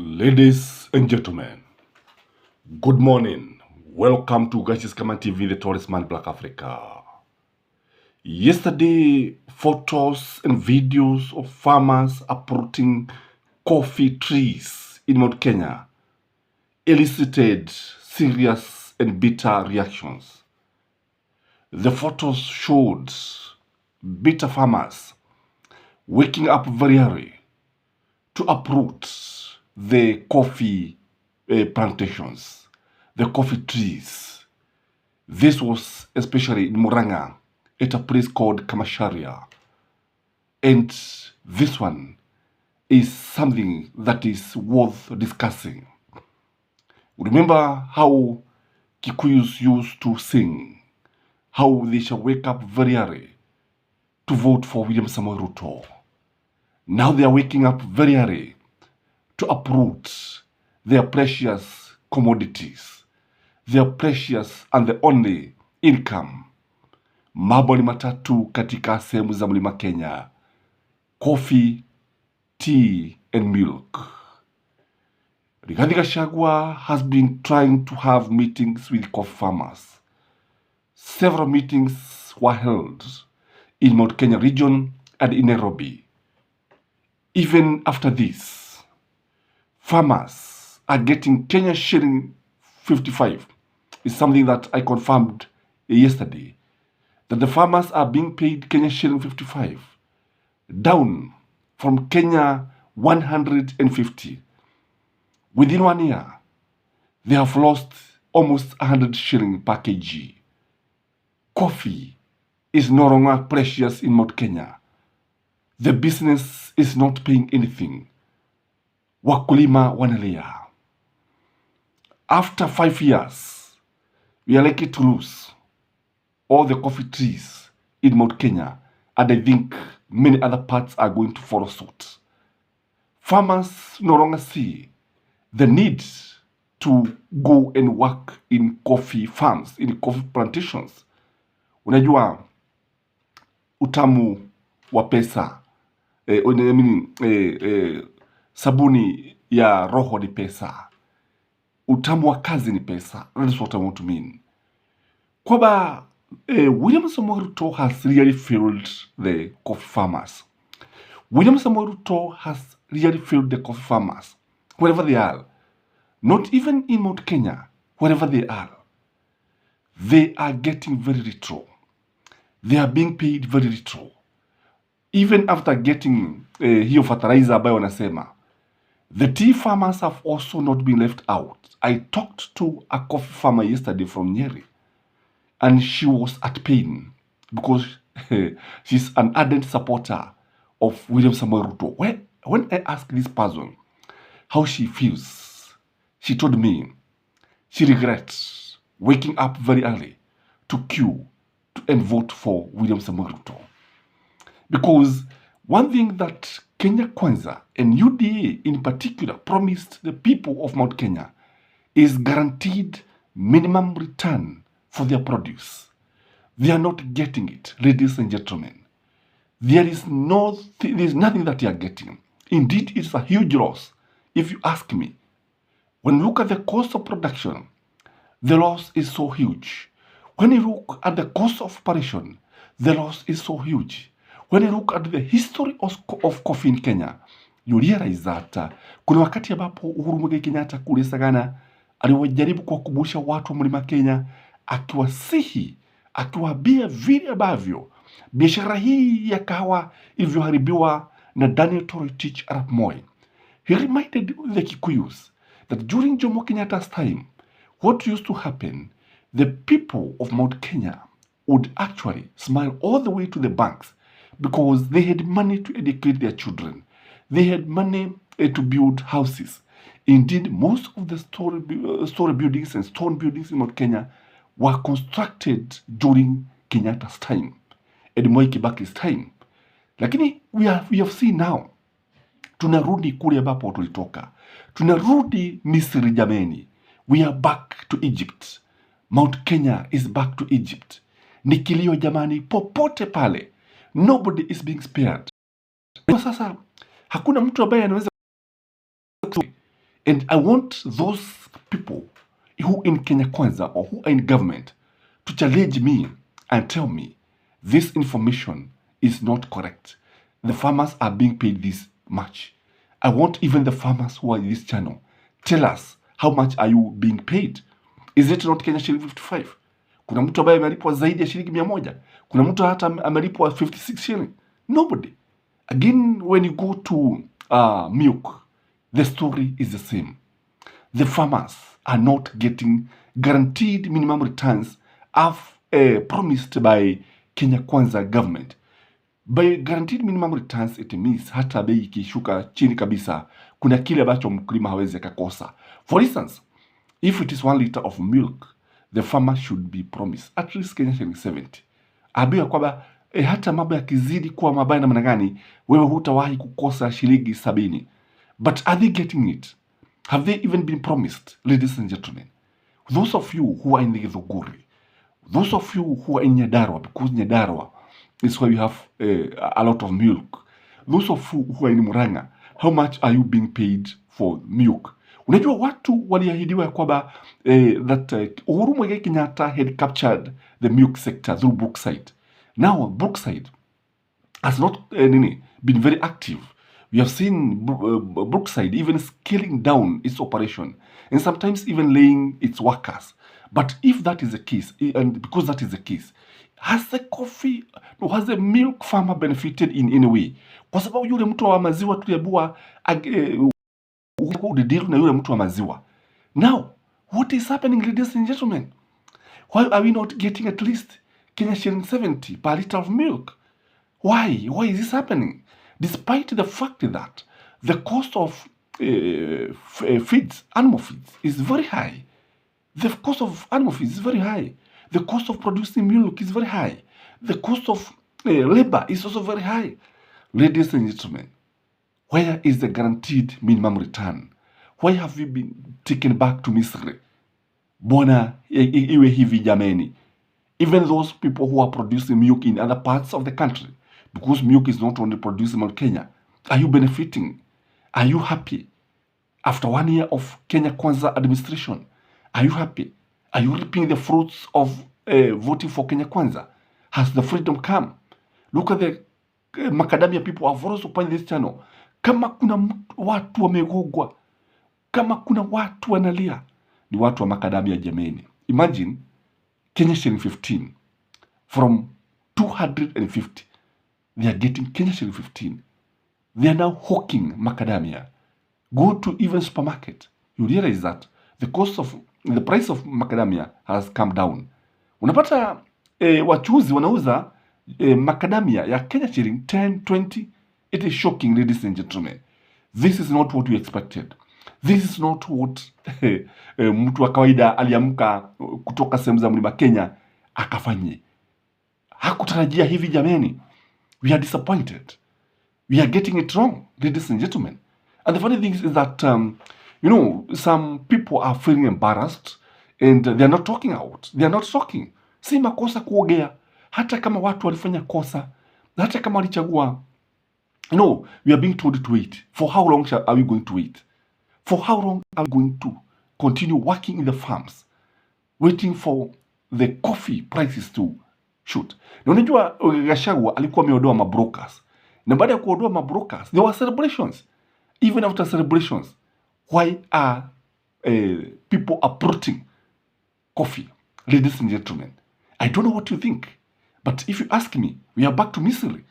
Ladies and gentlemen, good morning. Welcome to Gashis Kaman TV, the Tourist Man Black Africa. Yesterday, photos and videos of farmers uprooting coffee trees in Mount Kenya elicited serious and bitter reactions. The photos showed bitter farmers waking up very early to uproot the coffee plantations, the coffee trees. This was especially in Murang'a, at a place called Kamasharia. And this one is something that is worth discussing. Remember how Kikuyus used to sing, how they shall wake up very early to vote for William Samoei Ruto. Now they are waking up very early to uproot their precious commodities, their precious and the only income. Mambo ni matatu katika sehemu za Mlima Kenya: coffee, tea and milk. Rigathi Gachagua has been trying to have meetings with coffee farmers. Several meetings were held in Mount Kenya region and in Nairobi. Even after this, farmers are getting Kenya shilling 55. It's something that I confirmed yesterday, that the farmers are being paid Kenya shilling 55, down from Kenya 150. Within 1 year, they have lost almost 100 shilling per kg. Coffee is no longer precious in Mount Kenya. The business is not paying anything. Wakulima wanalia. After 5 years, we are likely to lose all the coffee trees in Mount Kenya, and I think many other parts are going to follow suit. Farmers no longer see the need to go and work in coffee farms, in coffee plantations. Unajua utamu wa pesa, sabuni ya roho ni pesa. Utamu wa kazi ni pesa. That's what I want to mean. Kwamba William Samoei Ruto has really failed the coffee farmers. William Samoei Ruto has really failed the coffee farmers, wherever they are. Not even in Mount Kenya, wherever they are. They are getting very little. They are being paid very little. Even after getting hiyo fertilizer ambayo wanasema, the tea farmers have also not been left out. I talked to a coffee farmer yesterday from Nyeri, and she was at pain because she's an ardent supporter of William Samoei Ruto. When I asked this person how she feels, she told me she regrets waking up very early to queue and vote for William Samoei Ruto. Because one thing that Kenya Kwanza and UDA in particular promised the people of Mount Kenya is guaranteed minimum return for their produce. They are not getting it, ladies and gentlemen. There's nothing that they are getting. Indeed, it's a huge loss, if you ask me. When you look at the cost of production, the loss is so huge. When you look at the cost of operation, the loss is so huge. When you look at the history of coffee in Kenya, you realize that kuna wakati ambapo Uhuru Muigai Kenyatta kule Sagana aliwajaribu kuwakumbusha watu wa Mlima Kenya, akiwasihi, akiwaambia vile ambavyo biashara hii ya kahawa ilivyoharibiwa na Daniel Toroitich arap Moi. He reminded the Kikuyus that during Jomo Kenyatta's time, what used to happen, the people of Mount Kenya would actually smile all the way to the banks because they had money to educate their children. They had money to build houses. Indeed, most of the story buildings and stone buildings in Mount Kenya were constructed during Kenyatta's time and Mwai Kibaki's time. Lakini we have seen now, tunarudi kule ambapo tulitoka. Tunarudi Misri jameni. We are back to Egypt. Mount Kenya is back to Egypt. Ni kilio jamani, popote pale. Nobody is being spared. Kwa sasa hakuna mtu ambaye anaweza And I want those people who in Kenya Kwanza or who are in government to challenge me and tell me this information is not correct. The farmers are being paid this much. I want even the farmers who are in this channel, tell us how much are you being paid? Is it not Kenya shilingi 55? Kuna mtu ambaye amelipwa zaidi ya shilingi 100? Kuna mtu hata amelipwa 56 shilling? Nobody. Again, when you go to milk, the story is the same. The farmers are not getting guaranteed minimum returns as promised by Kenya Kwanza government. By guaranteed minimum returns, it means hata bei ikishuka chini kabisa, kuna kile ambacho mkulima hawezi akakosa. For instance, if it is 1 liter of milk, the farmer should be promised at least Kenya shilingi 70. Abiwa kwamba hata mambo yakizidi kuwa mabaya namna gani, wewe hutawahi kukosa shilingi 70. But are they getting it? Have they even been promised, ladies and gentlemen? Those of you who are in the Githuguri, those of you who are in Nyandarua, because Nyandarua is where you have a lot of milk. Those of you who are in Murang'a, how much are you being paid for milk? Unajua watu waliahidiwa kwamba that Uhuru Muigai Kenyatta had captured the milk sector through Brookside. Now Brookside has not been very active. We have seen Brookside even scaling down its operation and sometimes even laying its workers. But if that is the case, and because that is the case, has the milk farmer benefited in any way? Kwa sababu yule mtu wa maziwa tuliambiwa deal na yule mtu wa maziwa. Now, what is happening, ladies and gentlemen? Why are we not getting at least Kenya shilingi 70 per liter of milk? Why? Why is this happening? Despite the fact that the cost of feeds, animal feeds, is very high. The cost of animal feeds is very high. The cost of producing milk is very high. The cost of labor is also very high. Ladies and gentlemen, where is the guaranteed minimum return? Why have we been taken back to Misri? Bona iwe hivi jameni. Even those people who are producing milk in other parts of the country, because milk is not only produced in Kenya, are you benefiting? Are you happy? After 1 year of Kenya Kwanza administration, are you happy? Are you reaping the fruits of voting for Kenya Kwanza? Has the freedom come? Look at the macadamia people have also upon this channel. Kama kuna watu wamegogwa, kama kuna watu wanalia, ni watu wa macadamia jameni. Imagine Kenya shilingi 15 from 250. They are getting Kenya shilingi 15. They are now hawking macadamia. Go to even supermarket, you realize that the price of macadamia has come down. Unapata wachuuzi wanauza macadamia ya Kenya shilingi 10, 20. It is shocking, ladies and gentlemen. This is not what we expected. This is not what mtu wa kawaida aliamka kutoka sehemu za mlima Kenya akafanye. Hakutarajia hivi jameni. We are disappointed. We are getting it wrong, ladies and gentlemen. And the funny thing is that, some people are feeling embarrassed and they are not talking out. They are not talking. Si makosa kuogea. Hata kama watu walifanya kosa. Hata kama walichagua. We are being told to wait. For how long are we going to wait? For how long are we going to continue working in the farms? Waiting for the coffee prices to shoot. Na unajua Gachagua alikuwa ameondoa mabrokers. Na baada ya kuondoa mabrokers, there were celebrations. Even after celebrations, why are people uprooting coffee? Ladies and gentlemen, I don't know what you think. But if you ask me, we are back to Misri.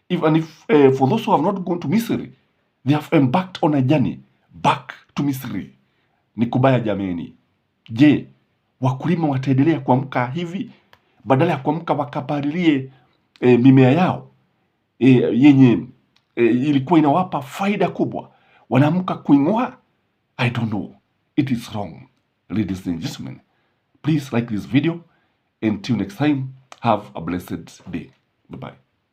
If for those who have not gone to Misri, they have embarked on a journey back to Misri. Ni kubaya jameni. Je, wakulima wataendelea kuamka hivi? Badala ya kuamka wakapalilie mimea yao yenye ilikuwa inawapa faida kubwa, wanaamka kuing'oa? I don't know. It is wrong. Ladies and gentlemen, please like this video. Until next time, have a blessed day. Bye-bye.